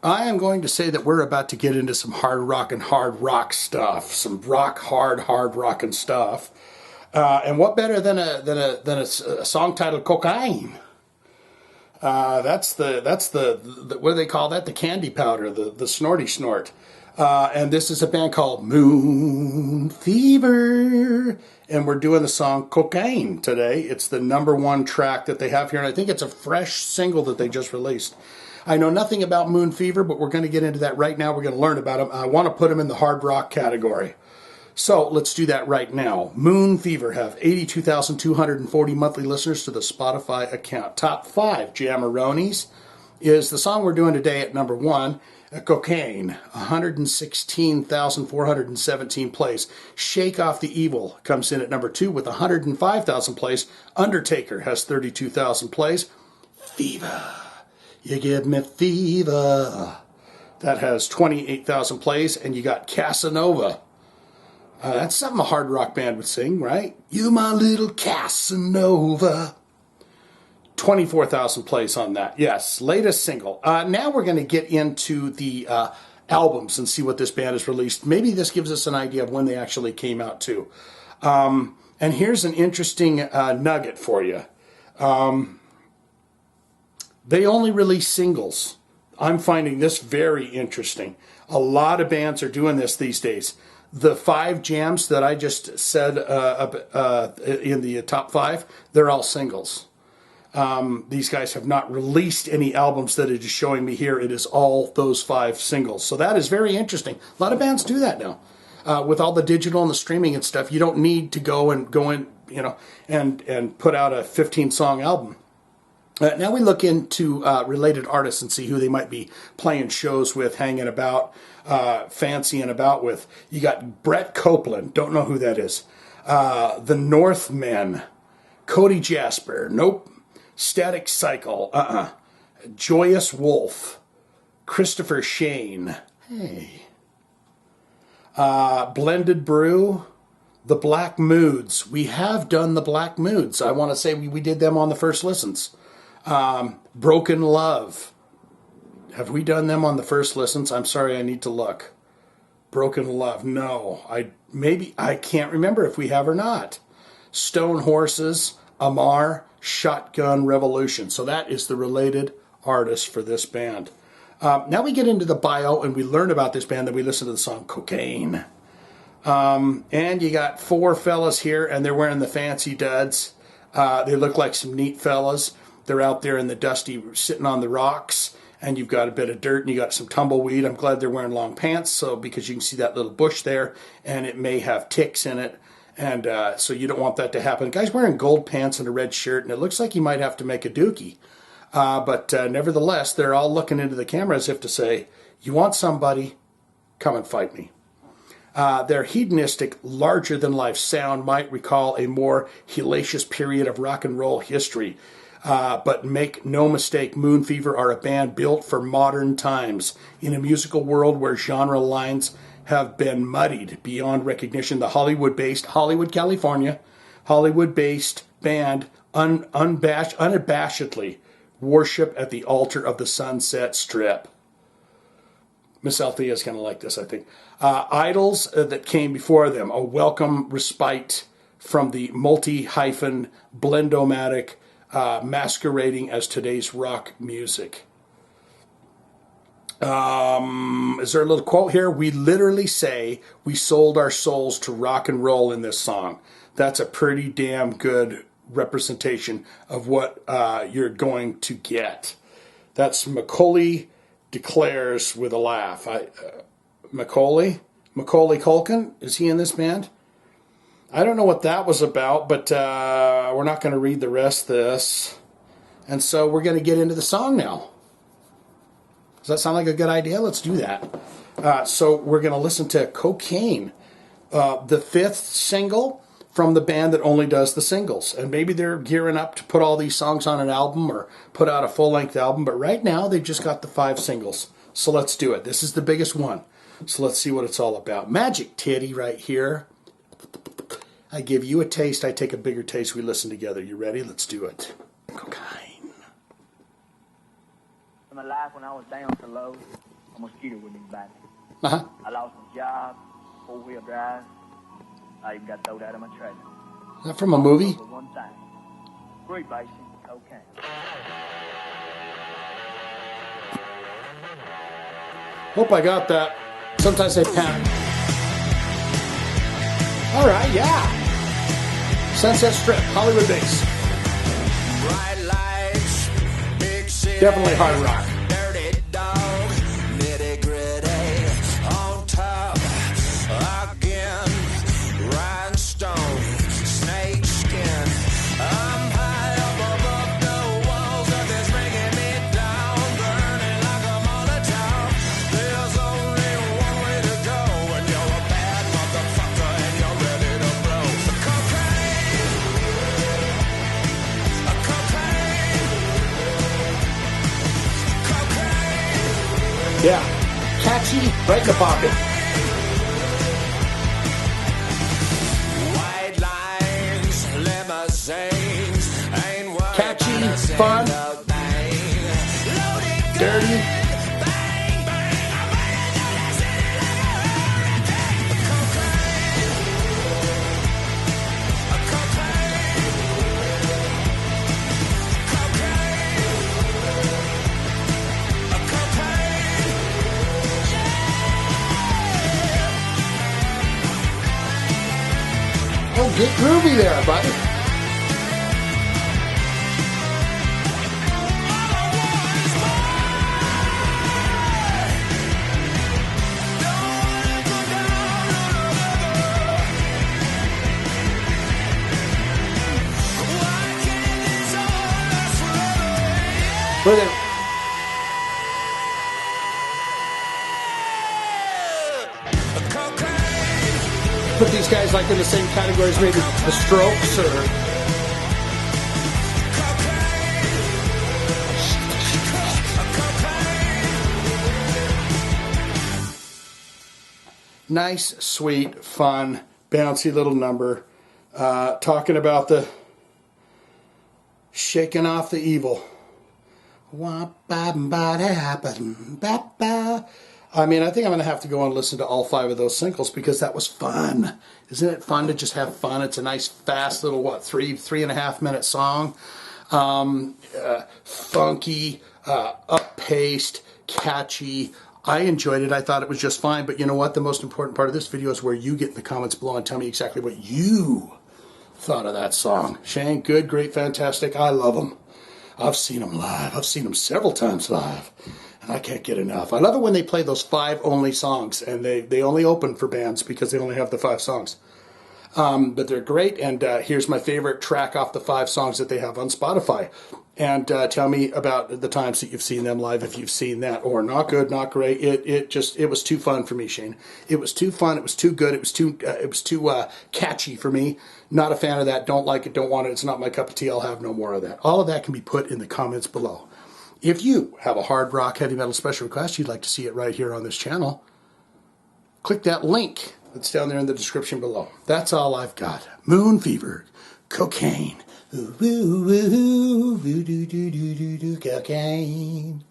I am going to say that we're about to get into some hard rock stuff, some hard rockin' stuff. And what better than a song titled Cocaine? That's the what do they call that? The candy powder, the snorty snort. And this is a band called Moon Fever, and we're doing the song Cocaine today. It's the #1 track that they have here, and I think it's a fresh single that they just released. I know nothing about Moon Fever, but we're going to get into that right now. We're going to learn about them. I want to put them in the hard rock category. So let's do that right now. Moon Fever have 82,240 monthly listeners to the Spotify account. Top 5 Jammeronis is the song we're doing today at #1. Cocaine, 116,417 plays. Shake Off the Evil comes in at #2 with 105,000 plays. Undertaker has 32,000 plays. Fever, you give me fever. That has 28,000 plays. And you got Casanova. That's something a hard rock band would sing, right? You my little Casanova. 24,000 plays on that. Yes, latest single. Now we're going to get into the albums and see what this band has released. Maybe this gives us an idea of when they actually came out too. And here's an interesting nugget for you. They only release singles. I'm finding this very interesting. A lot of bands are doing this these days. The 5 jams that I just said in the top 5, they're all singles. These guys have not released any albums that it is showing me here. It is all those 5 singles. So that is very interesting. A lot of bands do that now. With all the digital and the streaming and stuff, you don't need to go in, and put out a 15-song album. Now we look into related artists and see who they might be playing shows with, hanging about, fancying about with. You got Brett Copeland. Don't know who that is. The Northmen. Cody Jasper. Nope. Static Cycle, Joyous Wolf, Christopher Shane, hey, Blended Brew, The Black Moods. We have done The Black Moods. I want to say we did them on the first listens. Broken Love. Have we done them on the first listens? I'm sorry, I need to look. Broken Love, no. I can't remember if we have or not. Stone Horses, Amar, Shotgun Revolution. So that is the related artist for this band. Now we get into the bio and we learn about this band. Then we listen to the song Cocaine. And you got 4 fellas here and they're wearing the fancy duds. They look like some neat fellas. They're out there in the dusty, sitting on the rocks. And you've got a bit of dirt and you got some tumbleweed. I'm glad they're wearing long pants, because you can see that little bush there and it may have ticks in it. And so you don't want that to happen. The guy's wearing gold pants and a red shirt, and it looks like he might have to make a dookie. But nevertheless, they're all looking into the camera as if to say, you want somebody, come and fight me. Their hedonistic, larger-than-life sound might recall a more hellacious period of rock and roll history. But make no mistake, Moon Fever are a band built for modern times. In a musical world where genre lines have been muddied beyond recognition, the Hollywood-based, California, Hollywood-based band unabashedly worship at the altar of the Sunset Strip. Miss Althea is going to like this, I think. Idols that came before them, a welcome respite from the multi-hyphen, blendomatic, masquerading as today's rock music. Is there a little quote here? We literally say we sold our souls to rock and roll in this song. That's a pretty damn good representation of what you're going to get. That's Macaulay Declares with a laugh. Macaulay Culkin, is he in this band? I don't know what that was about, but we're not going to read the rest of this. And so we're going to get into the song now. Does that sound like a good idea? Let's do that. So we're going to listen to Cocaine, the 5th single from the band that only does the singles. And maybe they're gearing up to put all these songs on an album or put out a full-length album. But right now, they've just got the 5 singles. So let's do it. This is the biggest one. So let's see what it's all about. Magic Titty right here. I give you a taste. I take a bigger taste. We listen together. You ready? Let's do it. Cocaine. In my life when I was down so low, a mosquito with me back. Uh-huh. I lost my job, 4-wheel drive. I even got thrown out of my trailer. Is that from a movie? For one thing. Free basic cocaine. Hope I got that. Sometimes I panic. All right, yeah. Sunset Strip, Hollywood Base. Bright lights, big city, Definitely hard rock. dirty dog, nitty gritty, on top, again, rhinestone, snake skin. I'm high up above the walls of this bringing me down, burning like a Molotov. There's only one way to go when you're a bad motherfucker and you're ready to blow. Cocaine, cocaine. Yeah. Catchy, right in the pocket. White lines, limousines, ain't worried Catchy, about a fun, single thing. Loaded dirty. bang, bang, I'm running through the city like a hurricane. Cocaine, Oh, get groovy there, buddy. Where they put these guys like in the same categories, maybe the Strokes or nice, sweet, fun, bouncy little number. Talking about the shaking off the evil. I mean, I think I'm going to have to go and listen to all 5 of those singles because that was fun. Isn't it fun to just have fun? It's a nice, fast little, 3.5 minute song. Funky, up-paced, catchy. I enjoyed it. I thought it was just fine. But you know what? The most important part of this video is where you get in the comments below and tell me exactly what you thought of that song. Shane, good, great, fantastic. I love them. I've seen them live. I've seen them several times live. And I can't get enough. I love it when they play those 5 only songs. And they only open for bands because they only have the 5 songs. But they're great. And here's my favorite track off the 5 songs that they have on Spotify. And tell me about the times that you've seen them live, if you've seen that, or not good, not great. It was too fun for me, Shane. It was too fun. It was too good. It was too catchy for me. Not a fan of that. Don't like it. Don't want it. It's not my cup of tea. I'll have no more of that. All of that can be put in the comments below. If you have a hard rock, heavy metal special request, you'd like to see it right here on this channel, click that link that's down there in the description below. That's all I've got. Moon Fever, Cocaine. Ooh, ooh, ooh, ooh, ooh, doo, doo, doo, doo, doo, cocaine.